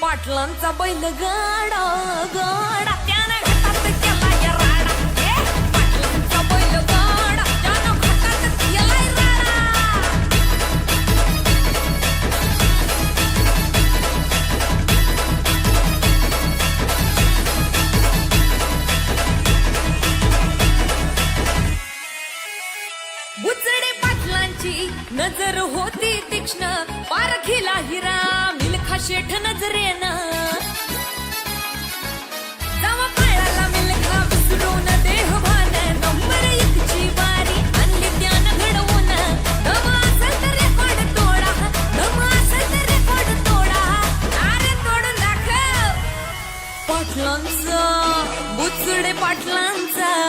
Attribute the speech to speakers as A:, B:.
A: पाटलांचा बैल गाडा गाडा त्यानं घाटात केला या राडा. पाटलांचा बैल गाडा त्यानं घाटात केलाय राडा. बुचडे पाटलांची नजर होती तीक्ष्ण, पारखीला हिरा मिल्खा शेठ नजरे